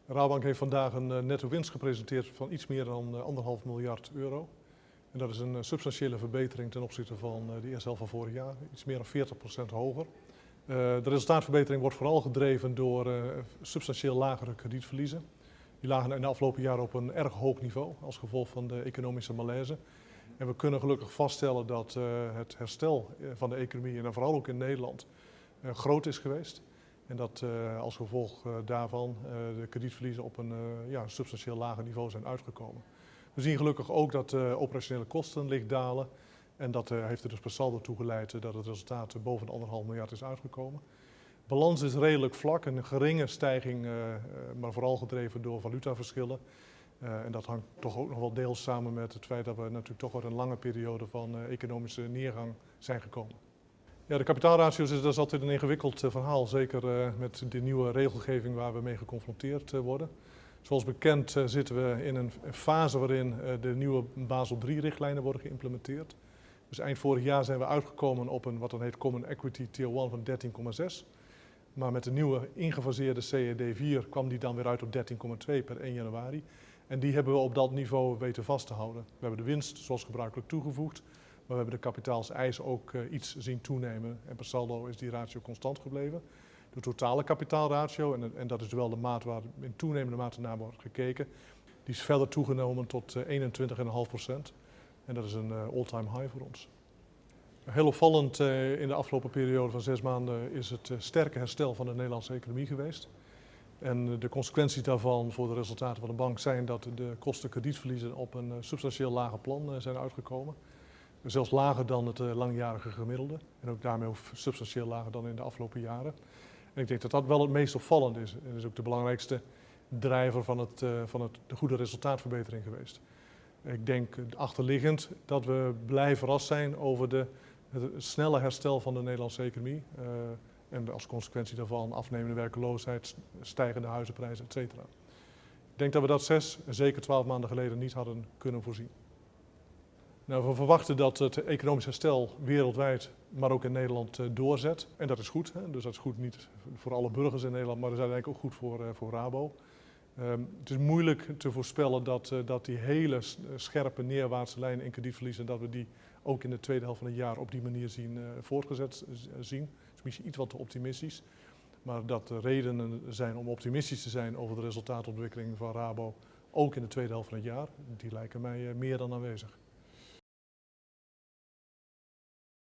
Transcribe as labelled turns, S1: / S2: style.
S1: Rabobank heeft vandaag een netto winst gepresenteerd van iets meer dan 1,5 miljard euro. En dat is een substantiële verbetering ten opzichte van de eerste helft van vorig jaar, iets meer dan 40% hoger. De resultaatverbetering wordt vooral gedreven door substantieel lagere kredietverliezen. Die lagen in de afgelopen jaren op een erg hoog niveau als gevolg van de economische malaise. En we kunnen gelukkig vaststellen dat het herstel van de economie, en dan vooral ook in Nederland, groot is geweest. En dat als gevolg daarvan de kredietverliezen op een substantieel lager niveau zijn uitgekomen. We zien gelukkig ook dat de operationele kosten licht dalen. En dat heeft er dus per saldo toe geleid dat het resultaat boven de 1,5 miljard is uitgekomen. Balans is redelijk vlak, een geringe stijging, maar vooral gedreven door valutaverschillen. En dat hangt toch ook nog wel deels samen met het feit dat we natuurlijk toch uit een lange periode van economische neergang zijn gekomen. Ja, de kapitaalratio's dat is altijd een ingewikkeld verhaal, zeker met de nieuwe regelgeving waar we mee geconfronteerd worden. Zoals bekend zitten we in een fase waarin de nieuwe Basel III-richtlijnen worden geïmplementeerd. Dus eind vorig jaar zijn we uitgekomen op een wat dan heet Common Equity Tier 1 van 13,6. Maar met de nieuwe ingefaseerde CED4 kwam die dan weer uit op 13,2 per 1 januari. En die hebben we op dat niveau weten vast te houden. We hebben de winst zoals gebruikelijk toegevoegd, maar we hebben de kapitaalseis ook iets zien toenemen. En per saldo is die ratio constant gebleven. De totale kapitaalratio, en dat is wel de maat waar in toenemende mate naar wordt gekeken, die is verder toegenomen tot 21,5%. En dat is een all-time high voor ons. Heel opvallend in de afgelopen periode van 6 maanden is het sterke herstel van de Nederlandse economie geweest. En de consequenties daarvan voor de resultaten van de bank zijn dat de kosten kredietverliezen op een substantieel lager plan zijn uitgekomen. Zelfs lager dan het langjarige gemiddelde en ook daarmee ook substantieel lager dan in de afgelopen jaren. En ik denk dat dat wel het meest opvallend is. En dat is ook de belangrijkste drijver van de goede resultaatverbetering geweest. Ik denk achterliggend dat we blij verrast zijn over het snelle herstel van de Nederlandse economie. En als consequentie daarvan afnemende werkloosheid, stijgende huizenprijzen, etc. Ik denk dat we dat 6, zeker 12 maanden geleden niet hadden kunnen voorzien. Nou, we verwachten dat het economisch herstel wereldwijd, maar ook in Nederland doorzet. En dat is goed. Hè? Dus dat is goed niet voor alle burgers in Nederland, maar dat is eigenlijk ook goed voor Rabo. Het is moeilijk te voorspellen dat die hele scherpe neerwaartse lijn in kredietverliezen, dat we die ook in de tweede helft van het jaar op die manier voortgezet zien. Dat is misschien iets wat te optimistisch. Maar dat er redenen zijn om optimistisch te zijn over de resultaatontwikkeling van Rabo, ook in de tweede helft van het jaar, die lijken mij meer dan aanwezig.